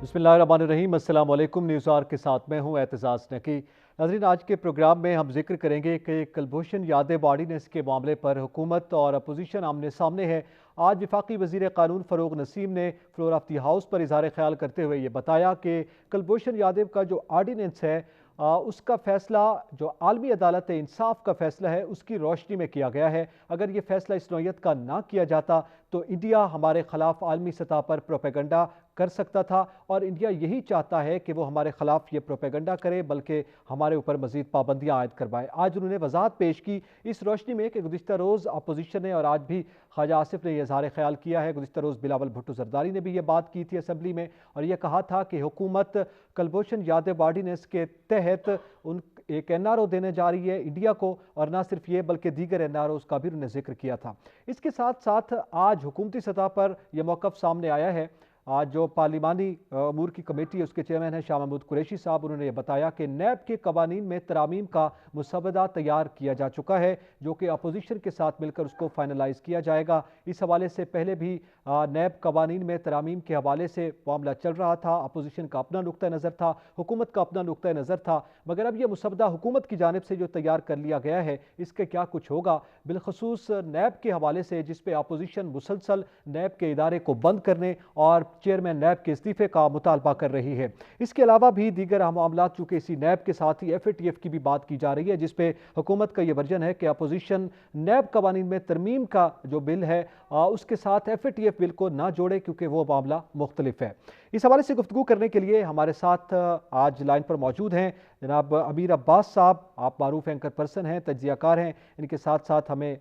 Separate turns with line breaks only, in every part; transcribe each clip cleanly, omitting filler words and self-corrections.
बिस्मिल्लाहिर्रहमानिर्रहीम। अस्सलाम वालेकुम। न्यूज़ आवर के साथ मैं हूँ एतजाज़ नकी। नाज़रीन, आज के प्रोग्राम में हम जिक्र करेंगे कि कुलभूषण यादव ऑर्डिनेंस के मामले पर हुकूमत और अपोजिशन आमने सामने है। आज वफाकी वज़ीर क़ानून फ़रूग नसीम ने फ्लोर ऑफ दी हाउस पर इज़हार ख्याल करते हुए ये बताया कि कुलभूषण यादव का जो ऑर्डिनेंस है उसका फ़ैसला जो आलमी अदालत इंसाफ का फ़ैसला है उसकी रोशनी में किया गया है। अगर ये फ़ैसला इस नौयत का ना किया जाता तो इंडिया हमारे ख़िलाफ़ आलमी सतह पर प्रोपेगंडा कर सकता था, और इंडिया यही चाहता है कि वो हमारे ख़िलाफ़ ये प्रोपेगंडा करे बल्कि हमारे ऊपर मज़ीद पाबंदियाँ आयद करवाए। आज उन्होंने वजाहत पेश की इस रोशनी में कि गुज़िश्ता रोज़ अपोजिशन ने और आज भी ख्वाजा आसिफ ने यह इज़हार ख्याल किया है। गुज़िश्ता रोज़ बिलावल भुट्टो ज़रदारी ने भी ये बात की थी असम्बली में, और यह कहा था कि हुकूमत कुलभूषण यादव ऑर्डिनेंस के तहत उन एक NRO देने जा रही है इंडिया को, और ना सिर्फ ये बल्कि दीगर NROs का भी उन्होंने जिक्र किया था। इसके साथ साथ आज हुकूमती सतह पर यह मौक़िफ़ सामने आया है। आज जो पार्लिमानी अमूर की कमेटी है उसके चेयरमैन हैं शाह महमूद कुरैशी साहब, उन्होंने ये बताया कि नैब के कवानीन में तरामीम का मुसवदा तैयार किया जा चुका है, जो कि अपोजिशन के साथ मिलकर उसको फाइनलाइज किया जाएगा। इस हवाले से पहले भी नैब कवानीन में तरामीम के हवाले से मामला चल रहा था। अपोजिशन का अपना नुक्ता नज़र था, हुकूमत का अपना नुक्ता नज़र था, मगर अब यह मुसवदा हुकूमत की जानिब से जो तैयार कर लिया गया है इसके क्या कुछ होगा, बिलखसूस नैब के हवाले से, जिस पे अपोजिशन मुसलसल नैब के इदारे को बंद करने और चेयरमैन नैब के इस्तीफे का मुतालबा कर रही है। इसके अलावा भी दीगर अहम मामला, चूंकि इसी नैब के साथ ही FATF की भी बात की जा रही है, जिसपे हुकूमत का यह वर्जन है कि अपोजिशन नैब कवानीन में तरमीम का जो बिल है उसके साथ FATF बिल को ना जोड़े, क्योंकि वो मामला मुख्तलिफ है। इस हवाले से गुफ्तगू करने के लिए हमारे साथ आज लाइन पर मौजूद हैं जनाब अमीर अब्बास साहब। आप मारूफ एंकर पर्सन हैं, तज्जियाकार हैं। इनके साथ साथ हमें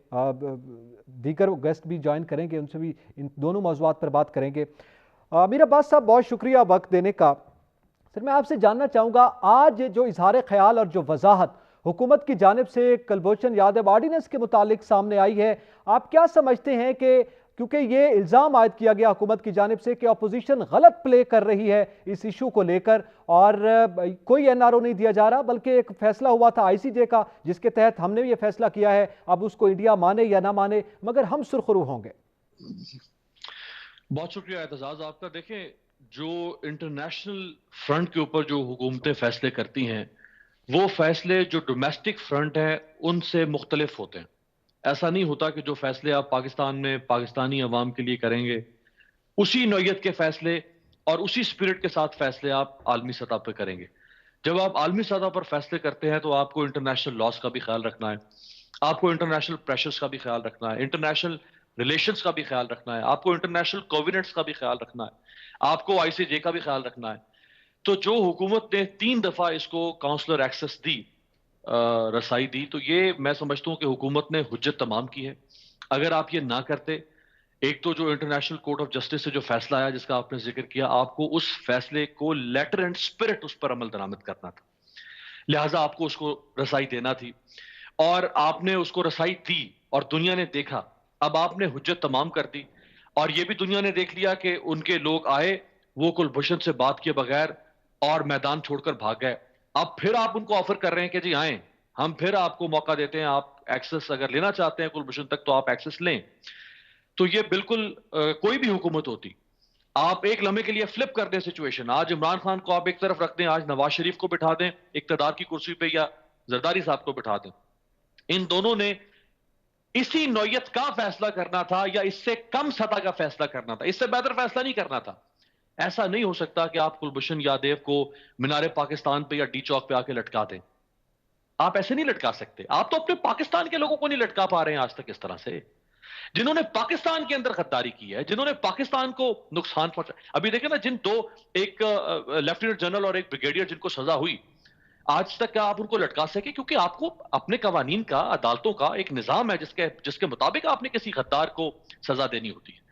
दीगर गेस्ट भी ज्वाइन करेंगे, उनसे भी इन दोनों मौज़ूआत पर बात करेंगे। अमीर अब्बास साहब, बहुत शुक्रिया वक्त देने का। सर, मैं आपसे जानना चाहूँगा, आज जो इजहार ख्याल और जो वजाहत हुकूमत की जानिब से कुलभूषण यादव ऑर्डिनेंस के मुतालिक सामने आई है, आप क्या समझते हैं कि क्योंकि ये इल्ज़ाम आयद किया गया हुकूमत की जानिब से कि अपोजिशन गलत प्ले कर रही है इस इशू को लेकर, और कोई NRO नहीं दिया जा रहा, बल्कि एक फैसला हुआ था ICJ का जिसके तहत हमने भी ये फैसला किया है, अब उसको इंडिया माने या ना माने मगर हम सुरखरू होंगे।
बहुत शुक्रिया एतजाज आपका। देखें, जो इंटरनेशनल फ्रंट के ऊपर जो हुकूमतें फैसले करती हैं, वो फैसले जो डोमेस्टिक फ्रंट है उनसे मुख्तलिफ होते हैं। ऐसा नहीं होता कि जो फैसले आप पाकिस्तान में पाकिस्तानी अवाम के लिए करेंगे उसी नौयत के फैसले और उसी स्पिरिट के साथ फैसले आप आलमी सतह पर करेंगे। जब आप आलमी सतह पर फैसले करते हैं तो आपको इंटरनेशनल लॉस का भी ख्याल रखना है, आपको इंटरनेशनल प्रेशर्स का भी ख्याल रखना है, इंटरनेशनल रिलेशंस का भी ख्याल रखना है, आपको इंटरनेशनल कोविनेंट्स का भी ख्याल रखना है, आपको ICJ का भी ख्याल रखना है। तो जो हुकूमत ने 3 दफा इसको काउंसलर एक्सेस दी, रसाई दी, तो ये मैं समझता हूं कि हुकूमत ने हुज्जत तमाम की है। अगर आप ये ना करते, एक तो जो इंटरनेशनल कोर्ट ऑफ जस्टिस से जो फैसला आया जिसका आपने जिक्र किया, आपको उस फैसले को लेटर एंड स्पिरिट उस पर अमल दरामद करना था, लिहाजा आपको उसको रसाई देना थी, और आपने उसको रसाई दी और दुनिया ने देखा। अब आपने हुज्जत तमाम कर दी और यह भी दुनिया ने देख लिया कि उनके लोग आए, वो कुलभूषण से बात किए बगैर और मैदान छोड़कर भाग गए। अब फिर आप उनको ऑफर कर रहे हैं कि जी आए, हम फिर आपको मौका देते हैं, आप एक्सेस अगर लेना चाहते हैं कुलभूषण तक तो आप एक्सेस लें। तो ये बिल्कुल कोई भी हुकूमत होती, आप एक लम्हे के लिए फ्लिप कर दें सिचुएशन, आज इमरान खान को आप एक तरफ रख दें, आज नवाज शरीफ को बिठा दें इक्तदार की कुर्सी पे, या जरदारी साहब को बिठा दें, इन दोनों ने इसी नौयत का फैसला करना था या इससे कम सतह का फैसला करना था, इससे बेहतर फैसला नहीं करना था। ऐसा नहीं हो सकता कि आप कुलभूषण यादव को मीनारे पाकिस्तान पे या डी चौक पे आके लटका दें। आप ऐसे नहीं लटका सकते। आप तो अपने पाकिस्तान के लोगों को नहीं लटका पा रहे हैं आज तक इस तरह से, जिन्होंने पाकिस्तान के अंदर गद्दारी की है, जिन्होंने पाकिस्तान को नुकसान पहुंचा। अभी देखें ना, जिन दो, एक लेफ्टिनेंट जनरल और एक ब्रिगेडियर जिनको सजा हुई, आज तक क्या आप उनको लटका सके? क्योंकि आपको अपने कवानीन का, अदालतों का एक निजाम है जिसके जिसके मुताबिक आपने किसी गद्दार को सजा देनी होती है,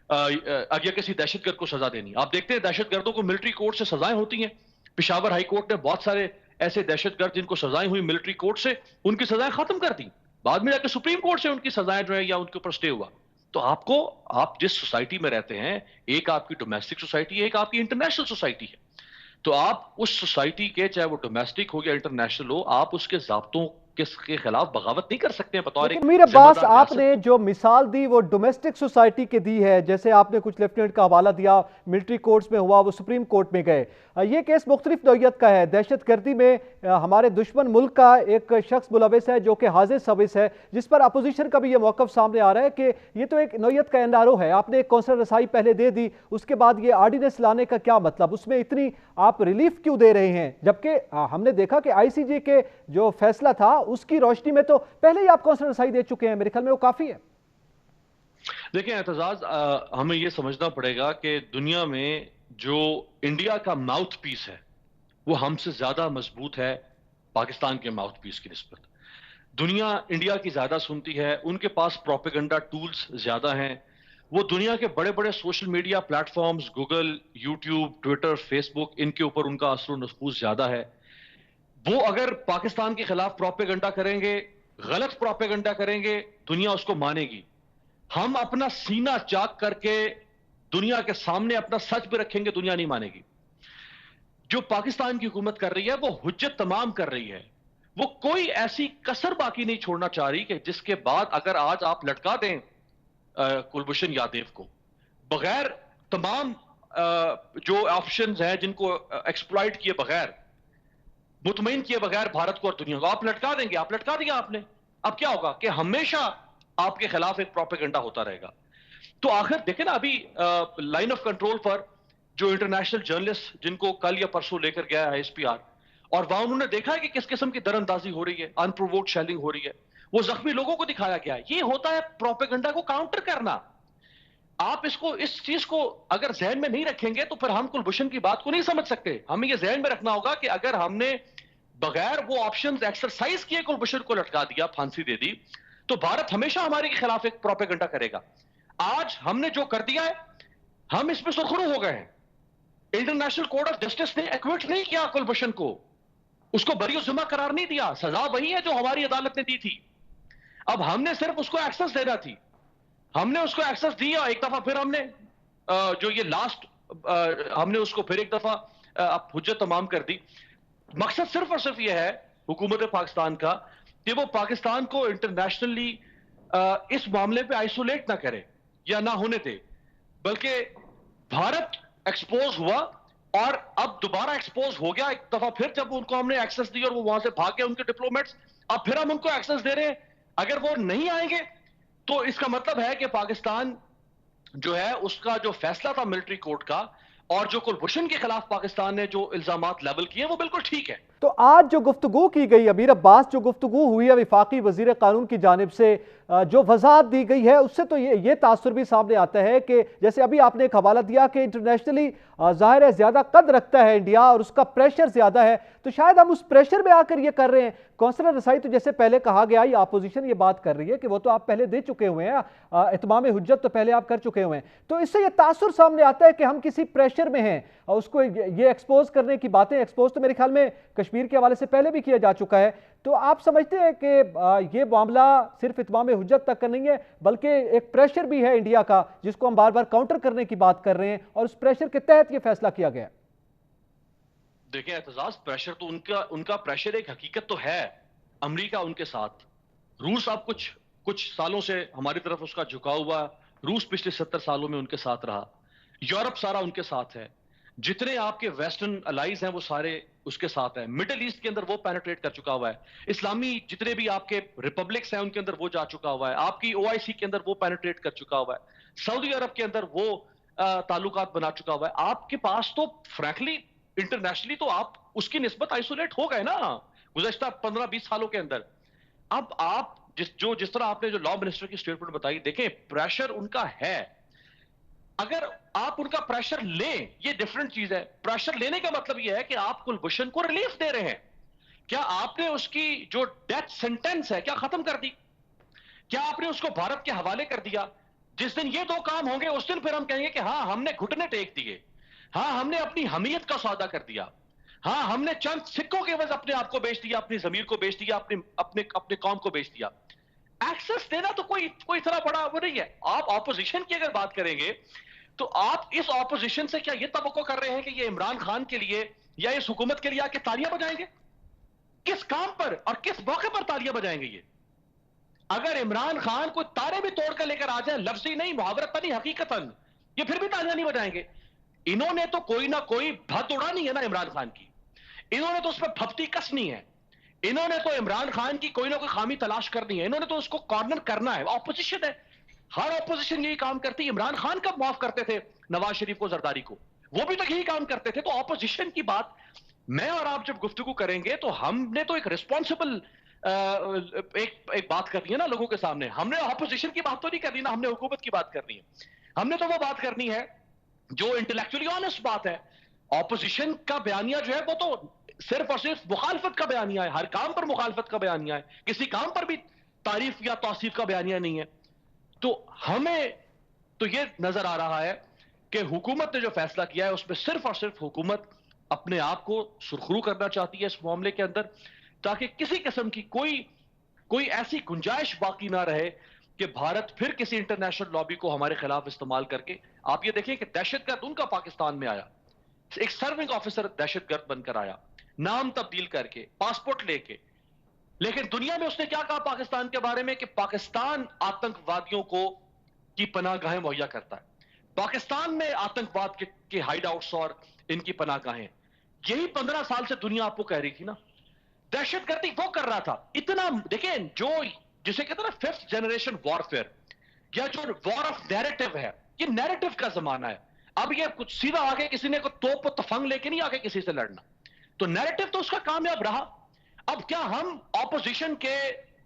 अगर किसी दहशतगर्द को सजा देनी। आप देखते हैं दहशतगर्दों को मिलिट्री कोर्ट से सजाएं होती हैं। पिशावर हाई कोर्ट ने बहुत सारे ऐसे दहशतगर्द जिनको सजाएं हुई मिलिट्री कोर्ट से, उनकी सजाएं खत्म कर दी। बाद में जाकर सुप्रीम कोर्ट से उनकी सजाएं जो है या उनके ऊपर स्टे हुआ। तो आपको, आप जिस सोसाइटी में रहते हैं, एक आपकी डोमेस्टिक सोसाइटी है, एक आपकी इंटरनेशनल सोसाइटी है। तो आप उस सोसाइटी के, चाहे वो डोमेस्टिक हो या इंटरनेशनल हो, आप उसके ज़ाब्तों किसके खिलाफ बगावत नहीं कर सकते हैं बतौर एक
लेकिन मीर अब्बास,
जिम्मेदार रियासत
आपने
के।
जो मिसाल दी वो डोमेस्टिक सोसाइटी के दी है, जैसे आपने कुछ लेफ्टिनेंट का हवाला दिया, मिलिट्री कोर्ट्स में हुआ, वो सुप्रीम कोर्ट में गए। ये केस मुख्तलिफ नौयत का है। दहशतगर्दी में हमारे दुश्मन मुल्क का एक शख्स मुलविस है जो कि हाजिर सविस है, जिस पर अपोजिशन का भी ये मौकफ सामने आ रहा है कि ये तो एक नौयत का एनआरओ है। आपने एक कौंसलर रसाई पहले दे दी, उसके बाद ये आर्डिनेंस लाने का क्या मतलब, उसमें इतनी आप रिलीफ क्यों दे रहे हैं, जबकि हमने देखा कि आईसीजे के जो फैसला था उसकी रोशनी में तो पहले ही आप कौंसलर रसाई दे चुके हैं। मेरे ख्याल में वो काफी है।
देखिए एतजाज, हमें यह समझना पड़ेगा कि दुनिया में जो इंडिया का माउथ पीस है वो हमसे ज्यादा मजबूत है पाकिस्तान के माउथ पीस की निस्बत। दुनिया इंडिया की ज्यादा सुनती है, उनके पास प्रोपेगेंडा टूल्स ज्यादा हैं। वो दुनिया के बड़े बड़े social media platforms, Google, YouTube, Twitter, Facebook, इनके ऊपर उनका असर नफूज ज्यादा है। वो अगर पाकिस्तान के खिलाफ प्रोपेगेंडा करेंगे, गलत प्रोपेगेंडा करेंगे, दुनिया उसको मानेगी। हम अपना सीना चाक करके दुनिया के सामने अपना सच भी रखेंगे, दुनिया नहीं मानेगी। जो पाकिस्तान की हुकूमत कर रही है वो हुज्जत तमाम कर रही है। वो कोई ऐसी कसर बाकी नहीं छोड़ना चाह रही कि जिसके बाद अगर आज आप लटका दें कुलभूषण यादव को, बगैर तमाम जो ऑप्शंस हैं जिनको एक्सप्लॉइट किए बगैर, मुतमईन किए बगैर भारत को और दुनिया को आप लटका देंगे। आप लटका दिया आपने, अब क्या होगा कि हमेशा आपके खिलाफ एक प्रोपेगेंडा होता रहेगा। तो आखिर देखें ना, अभी लाइन ऑफ कंट्रोल पर जो इंटरनेशनल जर्नलिस्ट जिनको कल या परसों लेकर गया है एसपीआर, और वहां उन्होंने देखा है कि किस किस्म की दरअंदाजी हो रही है, अनप्रोवोक्ड शेलिंग हो रही है, वो जख्मी लोगों को दिखाया गया है। ये होता है प्रोपेगेंडा को काउंटर करना। आप इसको, इस चीज को अगर जहन में नहीं रखेंगे तो फिर हम कुलभूषण की बात को नहीं समझ सकते। हमें यह जहन में रखना होगा कि अगर हमने बगैर वो ऑप्शंस एक्सरसाइज किए कुलभूषण को लटका दिया, फांसी दे दी, तो भारत हमेशा हमारे खिलाफ एक प्रोपेगेंडा करेगा। आज हमने जो कर दिया है, हम इसमें सुरखरू हो गए हैं। इंटरनेशनल कोर्ट ऑफ जस्टिस ने एक्विट नहीं किया कुलभूषण को, उसको बरी जिम्मा करार नहीं दिया। सजा वही है जो हमारी अदालत ने दी थी। अब हमने सिर्फ उसको एक्सेस देना थी, हमने उसको एक्सेस दिया एक दफा, फिर हमने जो ये लास्ट हमने उसको फिर एक दफा हुज्जत तमाम कर दी। मकसद सिर्फ और सिर्फ यह है हुकूमत पाकिस्तान का कि वो पाकिस्तान को इंटरनेशनली इस मामले पे आइसोलेट ना करे या ना होने दे, बल्कि भारत एक्सपोज हुआ और अब दोबारा एक्सपोज हो गया एक दफा फिर, जब उनको हमने एक्सेस दी और वो वहां से भाग गए उनके डिप्लोमेट्स। अब फिर हम उनको एक्सेस दे रहे हैं। अगर वो नहीं आएंगे तो इसका मतलब है कि पाकिस्तान जो है उसका जो फैसला था मिलिट्री कोर्ट का और जो कुलभूषण के खिलाफ पाकिस्तान ने जो इल्जामात लेवल किए वो बिल्कुल ठीक है।
तो आज जो गुफ्तगू की गई अमीर अब्बास, जो गुफ्तगू हुई है वफाकी वजीर कानून की जानिब से, जो वजाहत दी गई है उससे तो ये तासुर भी सामने आता है कि जैसे अभी आपने एक हवाला दिया कि इंटरनेशनली जाहिर है ज्यादा कद रखता है इंडिया और उसका प्रेशर ज्यादा है, तो शायद हम उस प्रेशर में आकर ये कर रहे हैं। कौंसलर रसाई तो जैसे पहले कहा गया, ये अपोजिशन ये बात कर रही है कि वो तो आप पहले दे चुके हुए हैं, इत्माम हुज्जत तो पहले आप कर चुके हुए हैं। तो इससे ये तासुर सामने आता है कि हम किसी प्रेशर में हैं और उसको ये एक्सपोज करने की बातें, एक्सपोज तो मेरे ख्याल में कश्मीर के हवाले से पहले भी किया जा चुका है। तो आप समझते हैं कि ये मामला सिर्फ इत्माम हुज्जत तक का नहीं है, बल्कि एक प्रेशर भी है इंडिया का जिसको हम बार बार काउंटर करने की बात कर रहे हैं और उस प्रेशर के तहत ये फैसला किया गया?
देखिए एतजाज, प्रेशर तो उनका प्रेशर एक हकीकत तो है। अमेरिका उनके साथ, रूस अब कुछ सालों से हमारी तरफ उसका झुकाव हुआ। रूस पिछले 70 सालों में उनके साथ रहा, यूरोप सारा उनके साथ है, जितने आपके वेस्टर्न अलाइज हैं वो सारे उसके साथ हैं। मिडिल ईस्ट के अंदर वो पेनिट्रेट कर चुका हुआ है। इस्लामी जितने भी आपके रिपब्लिक्स हैं उनके अंदर वो जा चुका हुआ है। आपकी ओआईसी के अंदर वो पेनिट्रेट कर चुका हुआ है। सऊदी अरब के अंदर वो ताल्लुकात बना चुका हुआ है। आपके पास तो फ्रैंकली इंटरनेशनली तो आप उसकी निस्बत आइसोलेट हो गए ना गुज़श्ता 15-20 सालों के अंदर। अब आप जिस तरह आपने जो लॉ मिनिस्टर की स्टेटमेंट बताई, देखें प्रेशर उनका है। अगर आप उनका प्रेशर लें, ये डिफरेंट चीज है। प्रेशर लेने का मतलब यह है कि आप कुलभूषण को रिलीफ दे रहे हैं। क्या आपने उसकी जो डेथ सेंटेंस है क्या खत्म कर दी? क्या आपने उसको भारत के हवाले कर दिया? जिस दिन ये दो काम होंगे उस दिन फिर हम कहेंगे कि हाँ हमने घुटने टेक दिए, हाँ हमने अपनी हमीयत का सौदा कर दिया, हाँ हमने चंद सिक्कों के एवज अपने आप को बेच दिया, अपनी जमीर को बेच दिया, अपने अपने अपने कौम को बेच दिया। एक्सेस देना तो कोई इतना बड़ा वो नहीं है। आप ऑपोजिशन की अगर बात करेंगे तो आप इस ऑपोजिशन से क्या ये तवक्को कर रहे हैं कि ये इमरान खान के लिए या इस हुकूमत के लिए आके तालियां बजाएंगे? किस काम पर और किस मौके पर तालियां बजाएंगे ये? अगर इमरान खान कोई तारे भी तोड़कर लेकर आ जाए, लफ्जी नहीं, मुहावरतन नहीं, हकीकतन, ये फिर भी तालियां नहीं बजाएंगे। इन्होंने तो कोई ना कोई भत उड़ानी है ना इमरान खान की, इन्होंने तो उस पर फप्ती कसनी है, इन्होंने तो इमरान खान की कोई ना कोई खामी तलाश करनी है, इन्होंने तो उसको कॉर्नर करना है। ऑपोजिशन है, हर ऑपोजिशन यही काम करती है। इमरान खान कब माफ करते थे नवाज शरीफ को, जरदारी को? वो भी तो यही काम करते थे। तो ऑपोजिशन की बात मैं और आप जब गुफ्तगू करेंगे तो हमने तो एक रिस्पॉन्सिबल एक बात करनी है ना लोगों के सामने। हमने ऑपोजिशन की बात तो नहीं करनी ना, हमने हुकूमत की बात करनी है। हमने तो वो बात करनी है जो इंटेलेक्चुअली ऑनेस्ट बात है। ऑपोजिशन का बयानिया जो है वो तो सिर्फ और सिर्फ मुखालफत का बयानिया है, हर काम पर मुखालफत का बयानिया है, किसी काम पर भी तारीफ या तौसीफ का बयानिया नहीं है। तो हमें तो ये नजर आ रहा है कि हुकूमत ने जो फैसला किया है उसमें सिर्फ और सिर्फ हुकूमत अपने आप को सुरखरू करना चाहती है इस मामले के अंदर, ताकि किसी किस्म की कोई ऐसी गुंजाइश बाकी ना रहे कि भारत फिर किसी इंटरनेशनल लॉबी को हमारे खिलाफ इस्तेमाल करके। आप ये देखें कि दहशतगर्द उनका पाकिस्तान में आया, एक सर्विंग ऑफिसर दहशतगर्द बनकर आया, नाम तब्दील करके, पासपोर्ट लेके, लेकिन दुनिया में उसने क्या कहा पाकिस्तान के बारे में कि पाकिस्तान आतंकवादियों को की पनाहगाहें मुहैया करता है, पाकिस्तान में आतंकवाद के हाइड आउट्स और इनकी पनाहगाहें। यही 15 साल से दुनिया आपको कह रही थी ना। दहशतगर्दी वो कर रहा था। इतना देखिए, जो जिसे कहते हैं ना फिफ्थ जनरेशन वॉरफेयर, या जो वॉर ऑफ नैरेटिव है, ये नैरेटिव का जमाना है। अब ये कुछ सीधा आके किसी ने को तोप तफंग लेके नहीं आके किसी से लड़ना, तो नैरेटिव तो उसका कामयाब रहा। अब क्या हम ऑपोजिशन के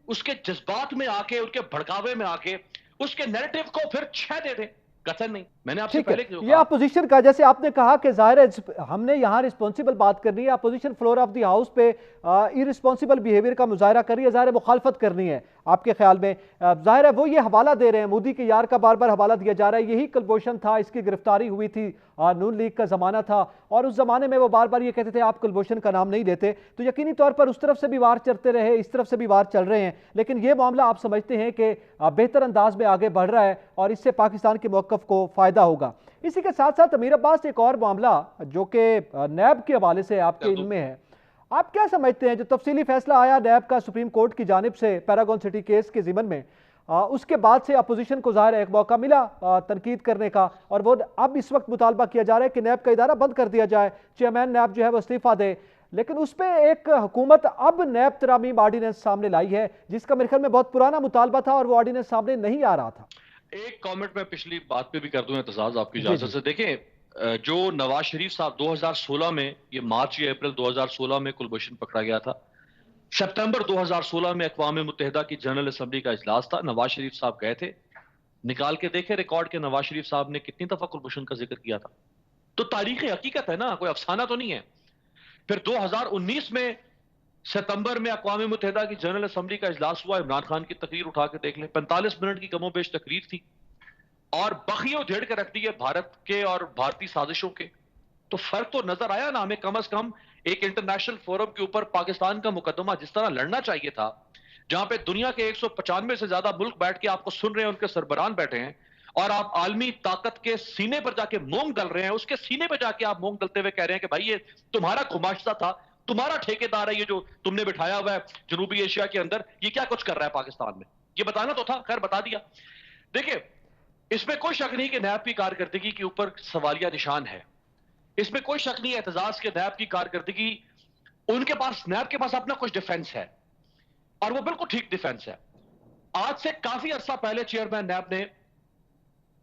उसके जज्बात में आके, उनके भड़कावे में आके उसके नैरेटिव को फिर छह दे दें? कथन नहीं। मैंने आपसे
ठीक है,
पहले
ये अपोजिशन का जैसे आपने कहा कि जाहिर है हमने यहाँ रिस्पॉन्सिबल बात करनी है, opposition floor of the house पे इरिस्पॉन्सिबल बिहेवियर का मुजाहरा कर रही है, जाहिर है मुखालफत करनी है। आपके ख्याल में जाहिर है वो ये हवाला दे रहे हैं, मोदी के यार का बार बार हवाला दिया जा रहा है, यही कुलभूषण था, इसकी गिरफ्तारी हुई थी, नून लीग का जमाना था, और उस जमाने में वो बार बार ये कहते थे आप कुलभूषण का नाम नहीं लेते, तो यकीनी तौर पर उस तरफ से भी वार चलते रहे, इस तरफ से भी वार चल रहे हैं। लेकिन ये मामला आप समझते हैं कि बेहतर अंदाज में आगे बढ़ रहा है और इससे पाकिस्तान के मौक़िफ़ को फायदा होगा। इसी के साथ साथ अमीर अब्बास एक और मामला जो कि नैब के हवाले से आपके इल्म में है, आप क्या समझते हैं जो तफसीली फैसला आया नैब का सुप्रीम कोर्ट की जानिब से पैरागॉन सिटी केस के ज़िमन में, उसके बाद से अपोजिशन को ज़ाहिर एक मौका मिला तनकीद करने का, और वो अब इस वक्त मुतालबा किया जा रहा है कि नैब का इदारा बंद कर दिया जाए, चेयरमैन नैब जो है वो इस्तीफा दे। लेकिन उस पर एक हुकूमत अब नैब तरामीम ऑर्डिनेंस सामने लाई है जिसका मेरे ख्याल में बहुत पुराना मुतालबा था और वो ऑर्डिनेंस सामने नहीं आ रहा था।
एक कमेंट मैं पिछली बात पे भी कर दूं एतजाज आपकी
जी
इजाजत
जी।
से। देखें, जो नवाज शरीफ साहब 2016 में, ये मार्च या अप्रैल 2016 में कुलभूषण पकड़ा गया था, सितंबर 2016 में अक़वाम मुत्तहिदा की जनरल असेंबली का इजलास था, नवाज शरीफ साहब गए थे, निकाल के देखे रिकॉर्ड के नवाज शरीफ साहब ने कितनी दफा कुलभूषण का जिक्र किया था। तो तारीख हकीकत है ना, कोई अफसाना तो नहीं है। फिर 2019 में सितंबर में अक़वाम मुत्तहिदा की जनरल असेंबली का इजलास हुआ, इमरान खान की तकरीर उठा के देख लें, 45 मिनट की कमोबेश तकरीर थी और बखियों धेड़ के रख दिए भारत के और भारतीय साजिशों के। तो फर्क तो नजर आया ना हमें। कम अज कम एक इंटरनेशनल फोरम के ऊपर पाकिस्तान का मुकदमा जिस तरह लड़ना चाहिए था, जहां पे दुनिया के 195 से ज्यादा मुल्क बैठ के आपको सुन रहे हैं, उनके सरबरान बैठे हैं, और आप आलमी ताकत के सीने पर जाके मूंग डल रहे हैं, उसके सीने पर जाके आप मूंग डलते हुए कह रहे हैं कि भाई ये तुम्हारा खुमाश्ता था, तुम्हारा ठेकेदार है, ये जो तुमने बिठाया हुआ है जनूबी एशिया के अंदर, ये क्या कुछ कर रहा है पाकिस्तान में, ये बताना तो था। खैर बता दिया। देखिए, इसमें कोई शक नहीं कि नैब की कारकर्दगी के ऊपर सवालिया निशान है, इसमें कोई शक नहीं है एतजाज के नैब की कारकर्दगी, उनके पास, नैब के पास अपना कुछ डिफेंस है और वो बिल्कुल ठीक डिफेंस है। आज से काफी अरसा पहले चेयरमैन नैब ने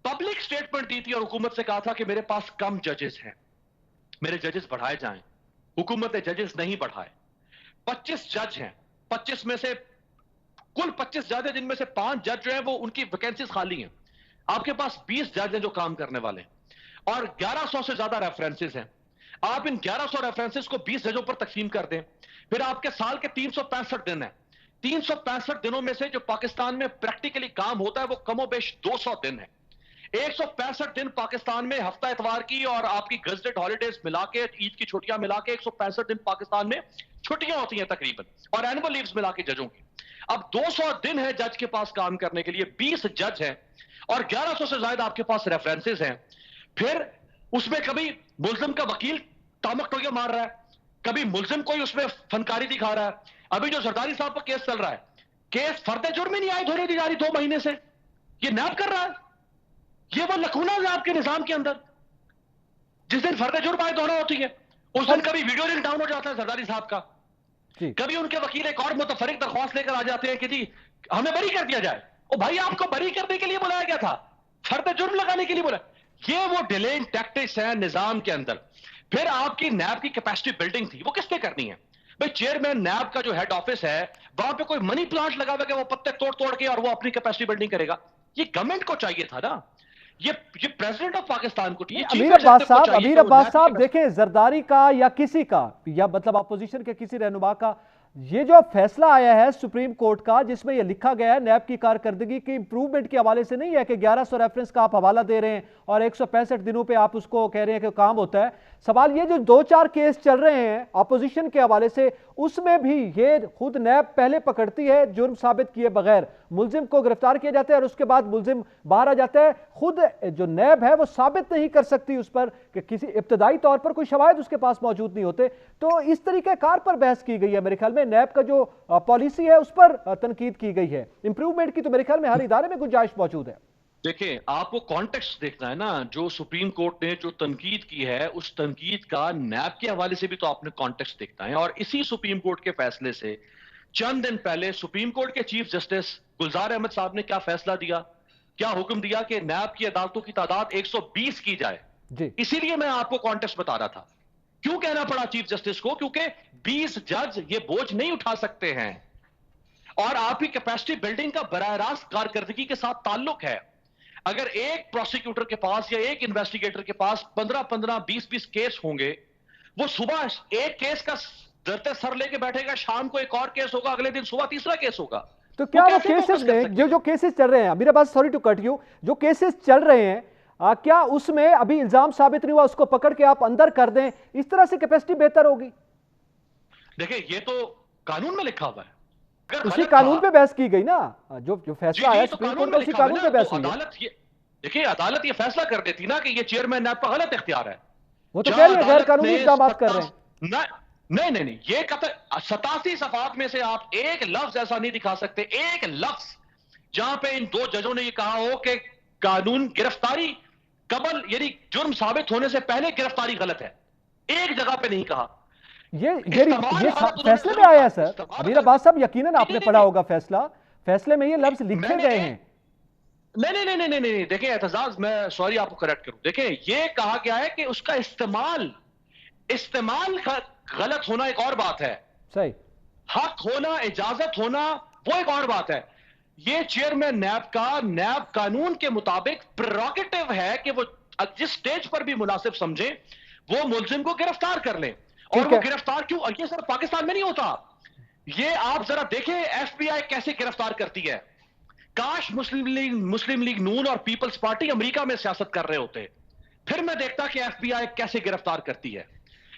पब्लिक स्टेटमेंट दी थी और हुकूमत से कहा था कि मेरे पास कम जजेस हैं, मेरे जजेस बढ़ाए जाएं। हुकूमत ने जजेस नहीं बढ़ाए। 25 जज हैं, 25 में से कुल 25 जज हैं जिनमें से 5 जज जो हैं वो उनकी वैकेंसीज खाली हैं। आपके पास 20 जज हैं जो काम करने वाले हैं और 1100 से ज्यादा रेफरेंसेस हैं। आप इन 1100 रेफरेंसेस को 20 जजों पर तकसीम कर दें, फिर आपके साल के 365 दिन हैं। 365 दिनों में से जो पाकिस्तान में प्रैक्टिकली काम होता है वो कमोबेश 200 दिन है। 165 दिन पाकिस्तान में हफ्ता इतवार की और आपकी गजटेड हॉलीडेज मिला के, ईद की छुट्टियां मिला के 165 दिन पाकिस्तान में छुट्टियां होती हैं तकरीबन, और एनुअल लीव्स मिला के जजों की। अब 200 दिन है जज के पास काम करने के लिए, 20 जज हैं और 1100 से ज्यादा आपके पास रेफरेंसेस हैं। फिर उसमें कभी मुल्जिम का वकील तामक टोया मार रहा है, कभी मुलजिम कोई उसमें फनकारी दिखा रहा है। अभी जो जरदारी साहब पर केस चल रहा है, केस फर्द जुर्म ही नहीं आई धोने दी जा रही 2 महीने से, ये नैब कर रहा है। ये वो लकूना है आपके निजाम के अंदर। जिस दिन फर्द जुर्म आए दोहरा होती है, उस दिन कभी वीडियो लिंक डाउन हो जाता है जरदारी साहब का, कभी उनके वकील एक और मुतफरिक दरख्वास्त लेकर आ जाते हैं कि जी हमें बरी कर दिया जाए। ओ भाई, आपको बरी करने के लिए बुलाया गया था, फर्द जुर्म लगाने के लिए बोला। ये वो डिलेइंग टैक्टिक्स है निजाम के अंदर। फिर आपकी नैब की कैपेसिटी बिल्डिंग थी, वो किसने करनी है भाई? चेयरमैन नैब का जो हेड ऑफिस है, वहां पे कोई मनी प्लांट लगा हुआ है, वो पत्ते तोड़ तोड़ के और वो अपनी कैपेसिटी बिल्डिंग करेगा? ये गवर्नमेंट को चाहिए था ना, ये प्रेसिडेंट ऑफ पाकिस्तान को, ये
अमीर अब्बास साहब देखें, जरदारी का या किसी का, या मतलब अपोजिशन के किसी रहनुमा का, ये जो फैसला आया है सुप्रीम कोर्ट का, जिसमें यह लिखा गया है नैब की कारकर्दगी की इंप्रूवमेंट के हवाले से नहीं है कि 1100 रेफरेंस का आप हवाला दे रहे हैं और 165 दिनों पे आप उसको कह रहे हैं कि काम होता है। सवाल ये जो 2-4 केस चल रहे हैं अपोजिशन के हवाले से, उसमें भी ये खुद नैब पहले पकड़ती है जुर्म साबित किए बगैर, मुलजिम को गिरफ्तार किया जाता है और उसके बाद मुलजिम बाहर आ जाता है। खुद जो नैब है वो साबित नहीं कर सकती उस पर कि किसी इब्तदाई तौर पर कोई शवाहिद उसके पास मौजूद नहीं होते। तो इस तरीके कार पर बहस की गई है। मेरे ख्याल में नैब का जो पॉलिसी है उस पर तनकीद की गई है। इंप्रूवमेंट की तो मेरे ख्याल में हर इदारे में गुंजाइश मौजूद है।
देखिए, आपको कॉन्टेक्स्ट देखना है ना। जो सुप्रीम कोर्ट ने जो तनकीद की है, उस तनकीद का नैब के हवाले से भी तो आपने कॉन्टेक्स्ट देखना है। और इसी सुप्रीम कोर्ट के फैसले से चंद दिन पहले सुप्रीम कोर्ट के चीफ जस्टिस गुलजार अहमद साहब ने क्या फैसला दिया, क्या हुक्म दिया कि नैब की अदालतों की तादाद 120 की जाए। इसीलिए मैं आपको कॉन्टेक्स्ट बता रहा था। क्यों कहना पड़ा चीफ जस्टिस को? क्योंकि 20 जज ये बोझ नहीं उठा सकते हैं और आपकी कैपेसिटी बिल्डिंग का बराह रास्त कारकर्दगी के साथ ताल्लुक है। अगर एक प्रोसिक्यूटर के पास या एक इन्वेस्टिगेटर के पास 15-15, 20-20 केस होंगे, वो सुबह एक केस का दरते सर लेके बैठेगा, शाम को एक और केस होगा, अगले दिन सुबह तीसरा केस होगा।
तो क्या वो केसेस में जो केसेस चल रहे हैं, मेरे पास, सॉरी टू कट यू, जो केसेस चल रहे हैं, क्या उसमें अभी इल्जाम साबित नहीं हुआ, उसको पकड़ के आप अंदर कर दें, इस तरह से कैपेसिटी बेहतर होगी?
देखिए, ये तो कानून में लिखा हुआ है।
उसी कानून पे बहस की गई ना, जो फैसला आया सुप्रीम कोर्ट का, उसी कानून पे बहस हुई।
देखिए, अदालत ये फैसला कर देती ना कि ये चेयरमैन नैब का गलत इख्तियार है,
वो तो कह रही है गैर कानूनी इक़दाम कर रहे हैं।
नहीं, ये 87 सफ़ात में से आप एक लफ्ज ऐसा नहीं दिखा सकते, एक लफ्ज जहां पे इन 2 जजों ने ये कहा हो कि कानून गिरफ्तारी कबल यानी जुर्म साबित होने से पहले गिरफ्तारी गलत है। एक जगह पे नहीं कहा।
ये फैसले में आया है सर। अमीर अब्बास साहब, यकीनन आपने पढ़ा होगा फैसले में ये लफ्ज लिखे गए हैं।
नहीं, देखिए एतजाज, मैं सॉरी आपको करेक्ट करूं। देखिए, ये कहा गया है कि उसका इस्तेमाल गलत होना एक और बात है, सही, हक होना, इजाजत होना वो एक और बात है। ये चेयरमैन नैब कानून के मुताबिक प्रेरोगेटिव है कि वो जिस स्टेज पर भी मुनासिब समझे वो मुलजिम को गिरफ्तार कर ले। और वो गिरफ्तार क्यों, ये सर पाकिस्तान में नहीं होता। ये आप जरा देखें एफबीआई कैसे गिरफ्तार करती है। काश मुस्लिम लीग नून और पीपल्स पार्टी अमेरिका में सियासत कर रहे होते, फिर मैं देखता कि एफबीआई कैसे गिरफ्तार करती है।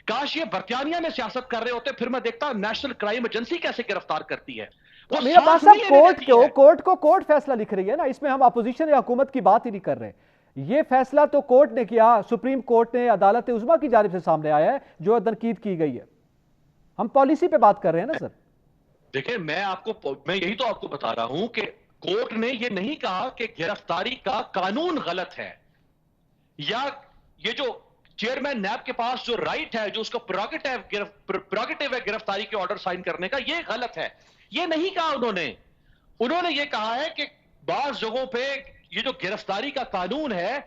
काश ये बर्तानिया में सियासत कर रहे होते, फिर मैं देखता नेशनल क्राइम एजेंसी कैसे गिरफ्तार करती है।
कोर्ट फैसला लिख रही है ना, इसमें हम अपोजिशन या हुकूमत की बात ही नहीं कर रहे। ये फैसला तो कोर्ट ने किया, सुप्रीम कोर्ट ने, अदालत उज़्मा की जानिब से सामने आया है जो तनकीद की गई है। हम पॉलिसी पे बात कर रहे हैं ना सर।
देखिए, मैं यही तो आपको बता रहा हूं कि कोर्ट ने यह नहीं कहा कि गिरफ्तारी का कानून गलत है, या ये जो चेयरमैन नैब के पास जो राइट है, जो उसका प्रेरोगेटिव है गिरफ्तारी के ऑर्डर साइन करने का, ये गलत है। ये नहीं कहा उन्होंने ये कहा है कि बाज़ जगहों पे ये जो गिरफ्तारी का कानून है,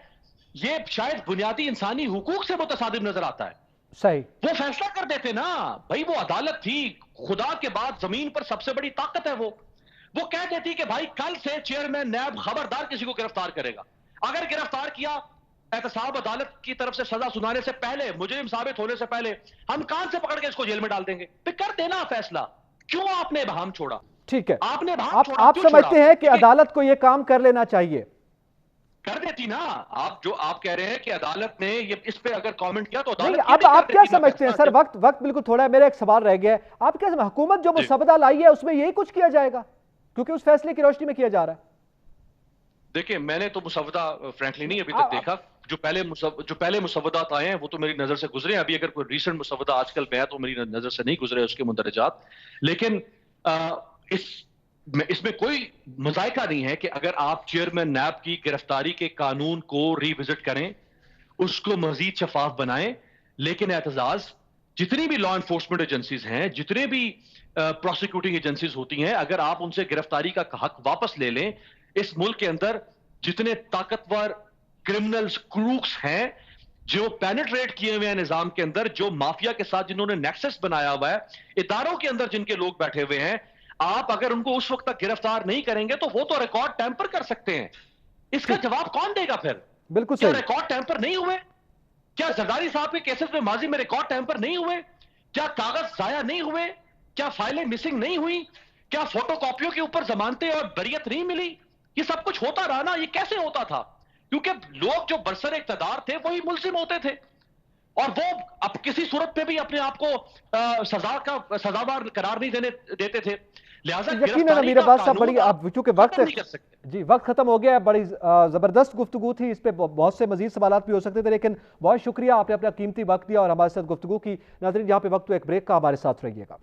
ये शायद बुनियादी इंसानी हुकूक से मुतसादिम नजर आता है।
सही,
वो फैसला कर देते ना भाई, वो अदालत थी, खुदा के बाद जमीन पर सबसे बड़ी ताकत है। वो कह देती कि भाई कल से चेयरमैन नैब खबरदार किसी को गिरफ्तार करेगा। अगर गिरफ्तार किया, एहतसाब अदालत की तरफ से सजा सुनाने से पहले, मुजरिम साबित होने से पहले, हम कान से पकड़ के इसको जेल में डाल देंगे। फिर कर देना फैसला। क्यों आपने बहाम छोड़ा?
ठीक है,
आपने
आप समझते हैं कि अदालत को यह काम कर लेना चाहिए?
कर देती ना। आप कह रहे हैं कि अदालत ने ये इस पे अगर कमेंट किया तो
अदालत अब आप क्या समझते हैं सर? वक्त बिल्कुल थोड़ा है, मेरा एक सवाल रह गया है। आप क्या समझ, हुकूमत जो मुसवदा लाई है उसमें यही कुछ किया जाएगा, क्योंकि उस फैसले की रोशनी में किया जा रहा है?
देखिए, मैंने तो मुसवदा फ्रैंकली नहीं अभी तक देखा। जो पहले मुसव्वदात आए हैं वो तो मेरी नजर से गुजरे, अभी अगर कोई रीसेंट मुसव्वदा आजकल में है तो मेरी नजर से नहीं गुजरे उसके मुंदरजात। लेकिन इसमें कोई मजायका नहीं है कि अगर आप चेयरमैन नैब की गिरफ्तारी के कानून को रिविजिट करें, उसको मजीद शफाफ बनाएं, लेकिन एतजाज जितनी भी लॉ एनफोर्समेंट एजेंसीज हैं, जितने भी प्रोसिक्यूटिंग एजेंसीज होती हैं, अगर आप उनसे गिरफ्तारी का हक वापस ले लें, इस मुल्क के अंदर जितने ताकतवर क्रिमिनल्स क्रूक्स हैं जो पेनिट्रेट किए हुए हैं निजाम के अंदर, जो माफिया के साथ जिन्होंने नेक्सस बनाया हुआ है, इदारों के अंदर जिनके लोग बैठे हुए हैं, आप अगर उनको उस वक्त तक गिरफ्तार नहीं करेंगे तो वो तो रिकॉर्ड टैंपर कर सकते हैं। इसका जवाब कौन देगा फिर?
बिल्कुल
क्या
सही।
रिकॉर्ड टैंपर नहीं हुए? क्या जरदारी साहब के केसेस में माजी में रिकॉर्ड टैंपर नहीं हुए? क्या कागज जाया नहीं हुए? क्या फाइलें मिसिंग नहीं हुई? क्या फोटोकॉपियों के ऊपर जमानतें और बरियत नहीं मिली? ये सब कुछ होता रहा ना। ये कैसे होता था? क्योंकि लोग जो बरसर इक़्तिदार थे वही मुल्जिम होते थे, और वो अब किसी सूरत में भी अपने आप को सजावार करार नहीं देते थे। लिहाजा
यकीनन
गिरफ्तारी
अमीर
का
अब्बास साहब,
कानून
बड़ी
आप
अब चूंकि वक्त
खत्म नहीं कर सकते।
जी वक्त खत्म हो गया है, बड़ी जबरदस्त गुफ्तगू थी, इस पे बहुत से मजीद सवालात भी हो सकते थे, लेकिन बहुत शुक्रिया, आपने अपना कीमती वक्त दिया और हमारे साथ गुफ्तगू की। नाज़रीन, यहाँ पे वक्त तो एक ब्रेक का, हमारे साथ रहिएगा।